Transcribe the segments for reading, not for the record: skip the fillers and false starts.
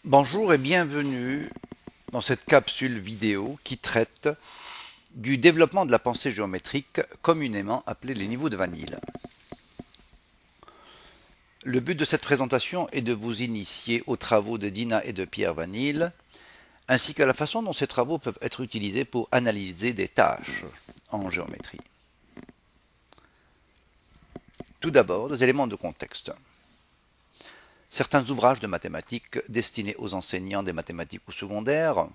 Bonjour et bienvenue dans cette capsule vidéo qui traite du développement de la pensée géométrique, communément appelé les niveaux de Van Til. Le but de cette présentation est de vous initier aux travaux de Dina et de Pierre Van Til, ainsi qu'à la façon dont ces travaux peuvent être utilisés pour analyser des tâches en géométrie. Tout d'abord, des éléments de contexte. Certains ouvrages de mathématiques destinés aux enseignants des mathématiques ou secondaires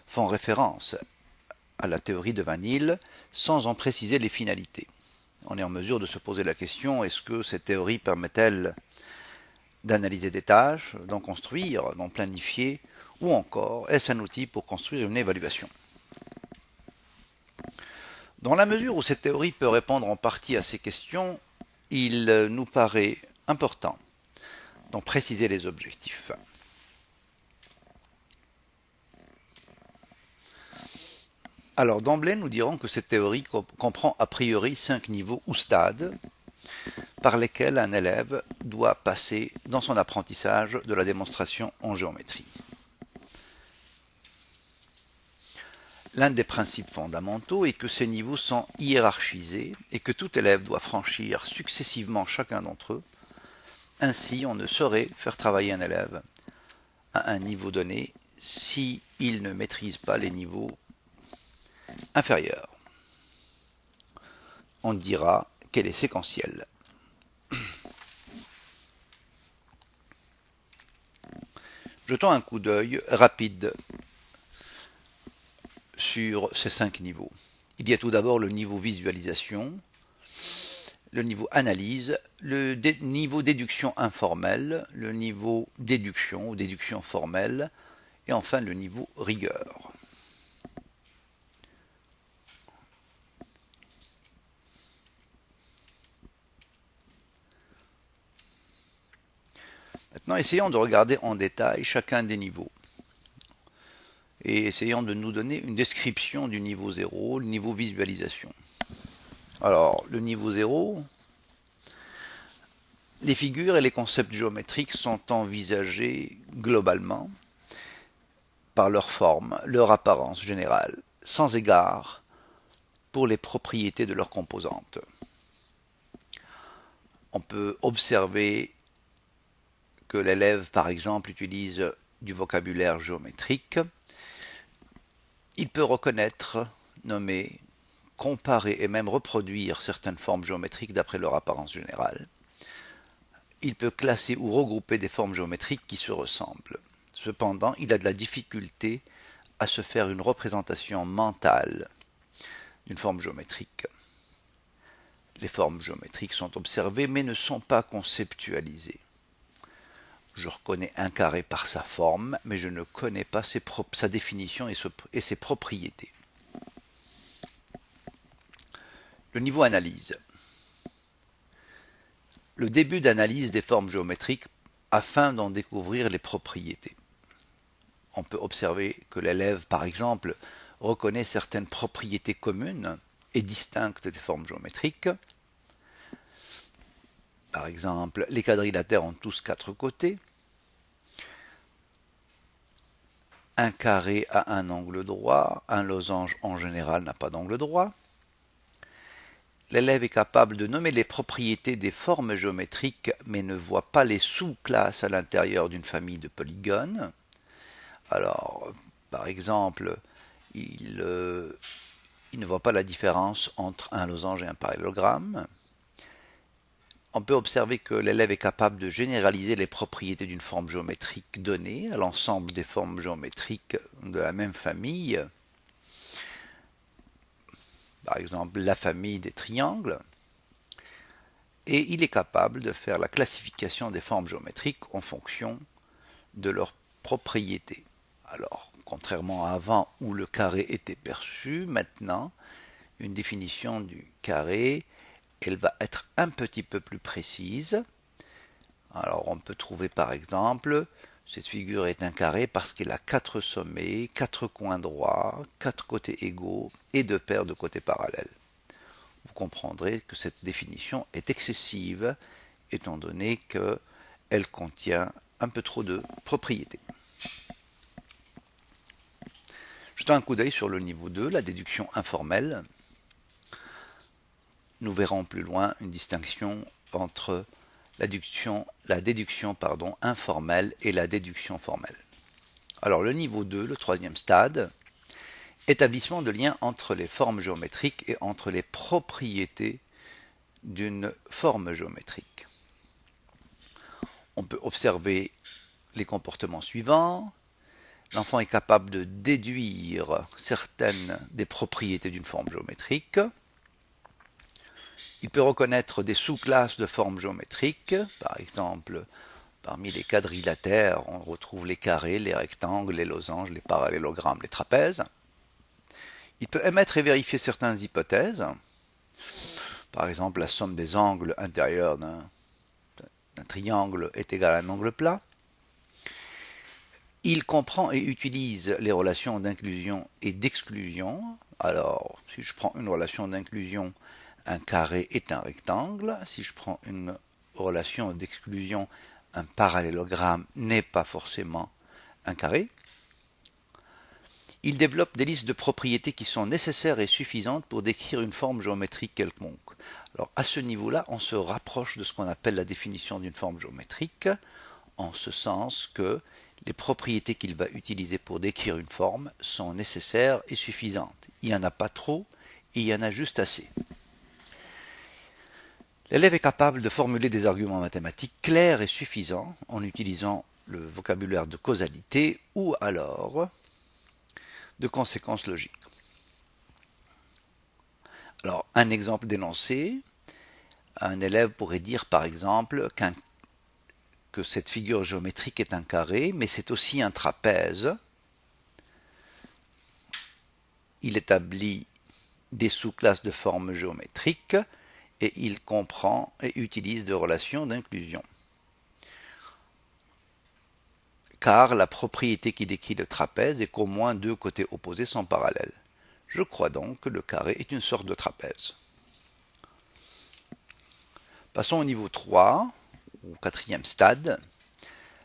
font référence à la théorie de Van Til sans en préciser les finalités. On est en mesure de se poser la question, est-ce que cette théorie permet-elle d'analyser des tâches, d'en construire, d'en planifier, ou encore est-ce un outil pour construire une évaluation? Dans la mesure où cette théorie peut répondre en partie à ces questions, il nous paraît important d'en préciser les objectifs. Alors d'emblée, nous dirons que cette théorie comprend a priori 5 niveaux ou stades par lesquels un élève doit passer dans son apprentissage de la démonstration en géométrie. L'un des principes fondamentaux est que ces niveaux sont hiérarchisés et que tout élève doit franchir successivement chacun d'entre eux. Ainsi, on ne saurait faire travailler un élève à un niveau donné s'il ne maîtrise pas les niveaux inférieurs. On dira qu'elle est séquentielle. Jetons un coup d'œil rapide sur ces 5 niveaux. Il y a tout d'abord le niveau visualisation, le niveau analyse, le niveau déduction informelle, le niveau déduction ou déduction formelle, et enfin le niveau rigueur. Maintenant, essayons de regarder en détail chacun des niveaux. Et essayons de nous donner une description du niveau 0, le niveau visualisation. Alors, le niveau 0, les figures et les concepts géométriques sont envisagés globalement par leur forme, leur apparence générale, sans égard pour les propriétés de leurs composantes. On peut observer que l'élève, par exemple, utilise du vocabulaire géométrique. Il peut reconnaître, nommer, comparer et même reproduire certaines formes géométriques d'après leur apparence générale. Il peut classer ou regrouper des formes géométriques qui se ressemblent. Cependant, il a de la difficulté à se faire une représentation mentale d'une forme géométrique. Les formes géométriques sont observées mais ne sont pas conceptualisées. Je reconnais un carré par sa forme, mais je ne connais pas sa définition et ses propriétés. Le niveau analyse. Le début d'analyse des formes géométriques afin d'en découvrir les propriétés. On peut observer que l'élève, par exemple, reconnaît certaines propriétés communes et distinctes des formes géométriques. Par exemple, les quadrilatères ont tous 4 côtés. Un carré a un angle droit, un losange en général n'a pas d'angle droit. L'élève est capable de nommer les propriétés des formes géométriques mais ne voit pas les sous-classes à l'intérieur d'une famille de polygones. Alors, par exemple, il ne voit pas la différence entre un losange et un parallélogramme. On peut observer que l'élève est capable de généraliser les propriétés d'une forme géométrique donnée à l'ensemble des formes géométriques de la même famille. Par exemple, la famille des triangles. Et il est capable de faire la classification des formes géométriques en fonction de leurs propriétés. Alors, contrairement à avant où le carré était perçu, maintenant, une définition du carré, elle va être un petit peu plus précise. Alors, on peut trouver par exemple, cette figure est un carré parce qu'elle a 4 sommets, 4 coins droits, 4 côtés égaux et 2 paires de côtés parallèles. Vous comprendrez que cette définition est excessive, étant donné qu'elle contient un peu trop de propriétés. Jetons un coup d'œil sur le niveau 2, la déduction informelle. Nous verrons plus loin une distinction entre la déduction informelle et la déduction formelle. Alors le niveau 2, le troisième stade, établissement de liens entre les formes géométriques et entre les propriétés d'une forme géométrique. On peut observer les comportements suivants. L'enfant est capable de déduire certaines des propriétés d'une forme géométrique. Il peut reconnaître des sous-classes de formes géométriques. Par exemple, parmi les quadrilatères, on retrouve les carrés, les rectangles, les losanges, les parallélogrammes, les trapèzes. Il peut émettre et vérifier certaines hypothèses. Par exemple, la somme des angles intérieurs d'un triangle est égale à un angle plat. Il comprend et utilise les relations d'inclusion et d'exclusion. Alors, si je prends une relation d'inclusion, un carré est un rectangle. Si je prends une relation d'exclusion, un parallélogramme n'est pas forcément un carré. Il développe des listes de propriétés qui sont nécessaires et suffisantes pour décrire une forme géométrique quelconque. Alors, à ce niveau-là, on se rapproche de ce qu'on appelle la définition d'une forme géométrique, en ce sens que les propriétés qu'il va utiliser pour décrire une forme sont nécessaires et suffisantes. Il n'y en a pas trop, et il y en a juste assez. L'élève est capable de formuler des arguments mathématiques clairs et suffisants en utilisant le vocabulaire de causalité ou alors de conséquences logiques. Alors, un exemple d'énoncé, un élève pourrait dire par exemple que cette figure géométrique est un carré, mais c'est aussi un trapèze. Il établit des sous-classes de formes géométriques et il comprend et utilise des relations d'inclusion. Car la propriété qui décrit le trapèze est qu'au moins deux côtés opposés sont parallèles. Je crois donc que le carré est une sorte de trapèze. Passons au niveau 3, au quatrième stade,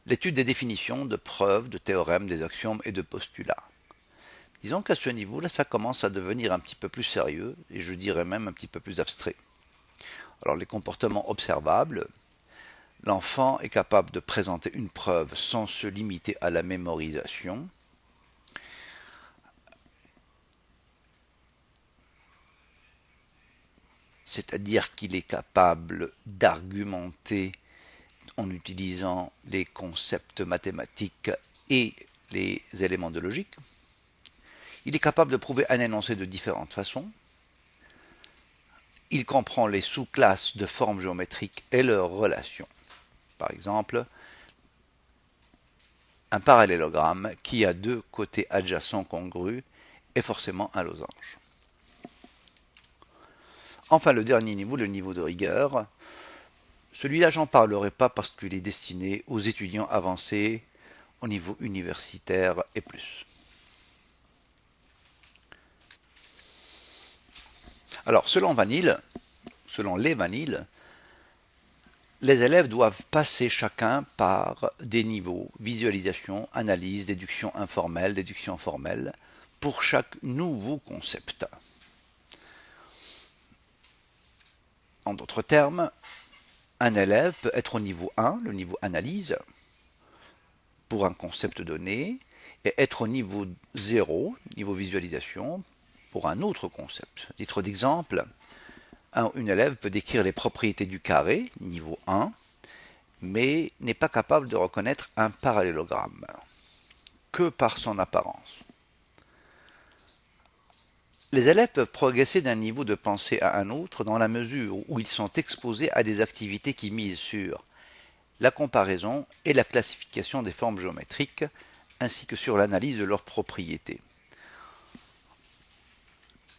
l'étude des définitions, de preuves, de théorèmes, des axiomes et de postulats. Disons qu'à ce niveau-là, ça commence à devenir un petit peu plus sérieux, et je dirais même un petit peu plus abstrait. Alors les comportements observables, l'enfant est capable de présenter une preuve sans se limiter à la mémorisation. C'est-à-dire qu'il est capable d'argumenter en utilisant les concepts mathématiques et les éléments de logique. Il est capable de prouver un énoncé de différentes façons. Il comprend les sous-classes de formes géométriques et leurs relations. Par exemple, un parallélogramme qui a deux côtés adjacents congrus est forcément un losange. Enfin, le dernier niveau, le niveau de rigueur. Celui-là, j'en parlerai pas parce qu'il est destiné aux étudiants avancés au niveau universitaire et plus. Alors, selon les Vanille, les élèves doivent passer chacun par des niveaux, visualisation, analyse, déduction informelle, déduction formelle, pour chaque nouveau concept. En d'autres termes, un élève peut être au niveau 1, le niveau analyse, pour un concept donné, et être au niveau 0, niveau visualisation, pour un autre concept. À titre d'exemple, une élève peut décrire les propriétés du carré, niveau 1, mais n'est pas capable de reconnaître un parallélogramme, que par son apparence. Les élèves peuvent progresser d'un niveau de pensée à un autre dans la mesure où ils sont exposés à des activités qui misent sur la comparaison et la classification des formes géométriques, ainsi que sur l'analyse de leurs propriétés.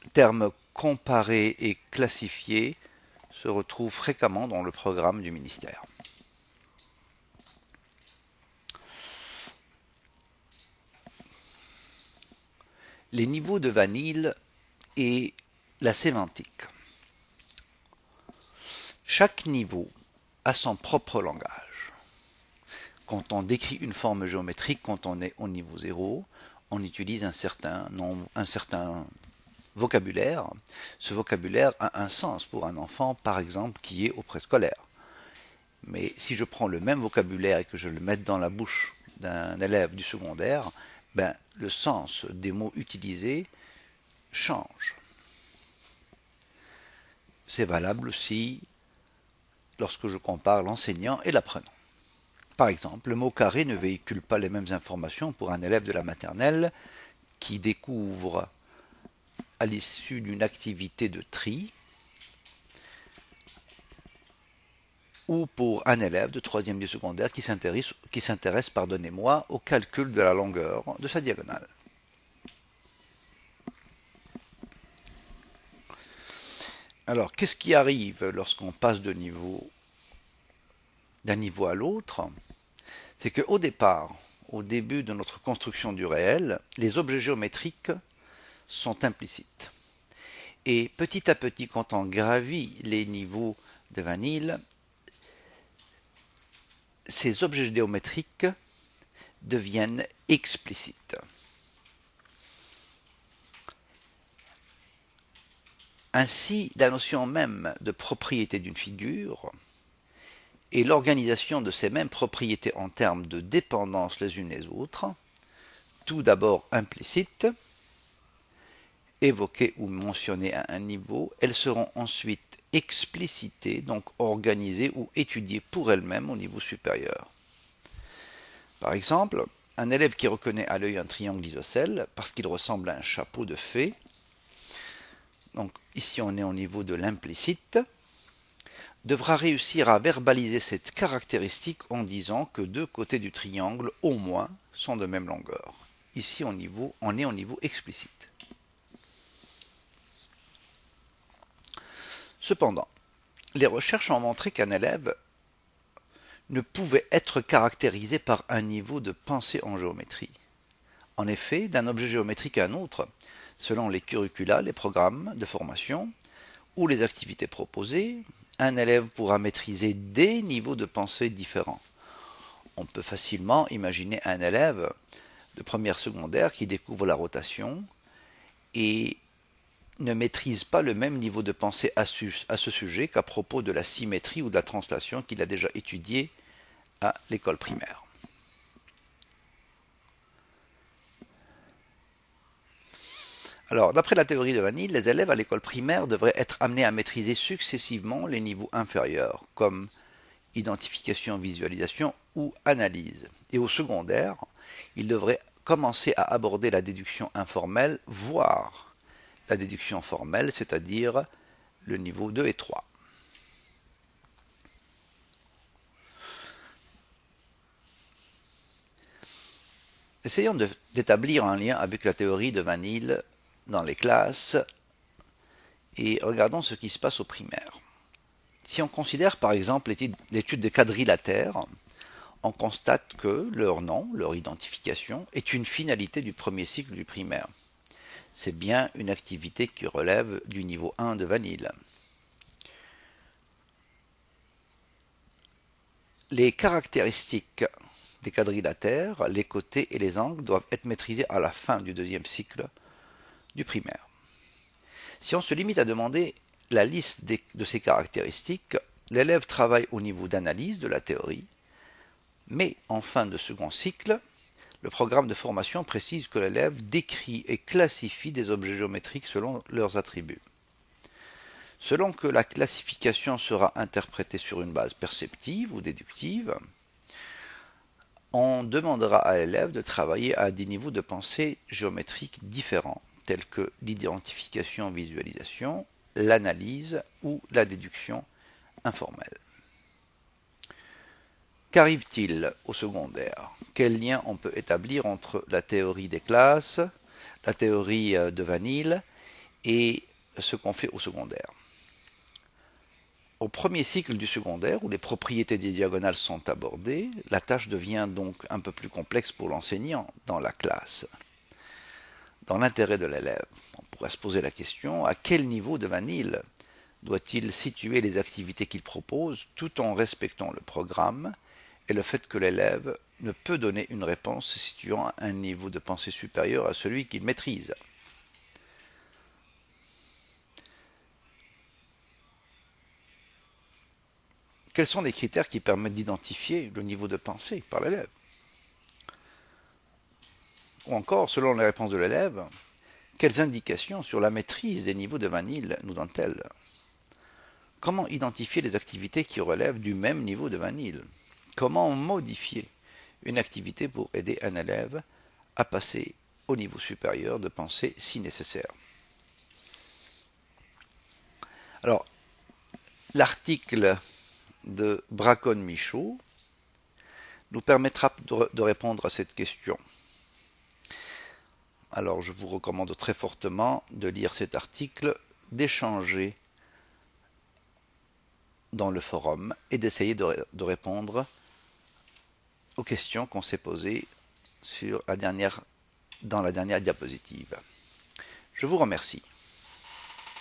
Le terme comparer et classifier se retrouve fréquemment dans le programme du ministère. Les niveaux de Vanille et la sémantique. Chaque niveau a son propre langage. Quand on décrit une forme géométrique, quand on est au niveau 0, on utilise un certain nombre, un certain vocabulaire. Ce vocabulaire a un sens pour un enfant, par exemple, qui est au préscolaire. Mais si je prends le même vocabulaire et que je le mette dans la bouche d'un élève du secondaire, ben, le sens des mots utilisés change. C'est valable aussi lorsque je compare l'enseignant et l'apprenant. Par exemple, le mot carré ne véhicule pas les mêmes informations pour un élève de la maternelle qui découvre à l'issue d'une activité de tri ou pour un élève de 3e du secondaire qui s'intéresse, pardonnez-moi, au calcul de la longueur de sa diagonale. Alors, qu'est-ce qui arrive lorsqu'on passe d'un niveau à l'autre? C'est qu'au départ, au début de notre construction du réel, les objets géométriques sont implicites. Et petit à petit, quand on gravit les niveaux de Van Til, ces objets géométriques deviennent explicites. Ainsi, la notion même de propriété d'une figure et l'organisation de ces mêmes propriétés en termes de dépendance les unes les autres, tout d'abord implicites, évoquées ou mentionnées à un niveau, elles seront ensuite explicitées, donc organisées ou étudiées pour elles-mêmes au niveau supérieur. Par exemple, un élève qui reconnaît à l'œil un triangle isocèle parce qu'il ressemble à un chapeau de fée, donc ici on est au niveau de l'implicite, devra réussir à verbaliser cette caractéristique en disant que deux côtés du triangle, au moins, sont de même longueur. Ici, on est au niveau explicite. Cependant, les recherches ont montré qu'un élève ne pouvait être caractérisé par un niveau de pensée en géométrie. En effet, d'un objet géométrique à un autre, selon les curricula, les programmes de formation ou les activités proposées, un élève pourra maîtriser des niveaux de pensée différents. On peut facilement imaginer un élève de première secondaire qui découvre la rotation et ne maîtrise pas le même niveau de pensée à ce sujet qu'à propos de la symétrie ou de la translation qu'il a déjà étudié à l'école primaire. Alors, d'après la théorie de Van Til, les élèves à l'école primaire devraient être amenés à maîtriser successivement les niveaux inférieurs, comme identification, visualisation ou analyse. Et au secondaire, ils devraient commencer à aborder la déduction informelle, voire la déduction formelle, c'est-à-dire le niveau 2 et 3. Essayons d'établir un lien avec la théorie de Van Til dans les classes et regardons ce qui se passe au primaire. Si on considère par exemple l'étude des quadrilatères, on constate que leur nom, leur identification, est une finalité du premier cycle du primaire. C'est bien une activité qui relève du niveau 1 de Van Til. Les caractéristiques des quadrilatères, les côtés et les angles doivent être maîtrisés à la fin du deuxième cycle du primaire. Si on se limite à demander la liste de ces caractéristiques, l'élève travaille au niveau d'analyse de la théorie, mais en fin de second cycle, le programme de formation précise que l'élève décrit et classifie des objets géométriques selon leurs attributs. Selon que la classification sera interprétée sur une base perceptive ou déductive, on demandera à l'élève de travailler à des niveaux de pensée géométriques différents, tels que l'identification-visualisation, l'analyse ou la déduction informelle. Qu'arrive-t-il au secondaire? Quel lien on peut établir entre la théorie des classes, la théorie de Van Til et ce qu'on fait au secondaire? Au premier cycle du secondaire, où les propriétés des diagonales sont abordées, la tâche devient donc un peu plus complexe pour l'enseignant dans la classe. Dans l'intérêt de l'élève, on pourrait se poser la question, à quel niveau de Van Til doit-il situer les activités qu'il propose tout en respectant le programme et le fait que l'élève ne peut donner une réponse se situant à un niveau de pensée supérieur à celui qu'il maîtrise. Quels sont les critères qui permettent d'identifier le niveau de pensée par l'élève? Ou encore, selon les réponses de l'élève, quelles indications sur la maîtrise des niveaux de vanille nous donnent-elles? Comment identifier les activités qui relèvent du même niveau de vanille? Comment modifier une activité pour aider un élève à passer au niveau supérieur de pensée si nécessaire? Alors, l'article de Braconne-Michaud nous permettra de répondre à cette question. Alors, je vous recommande très fortement de lire cet article, d'échanger dans le forum et d'essayer de répondre aux questions qu'on s'est posées dans la dernière diapositive. Je vous remercie.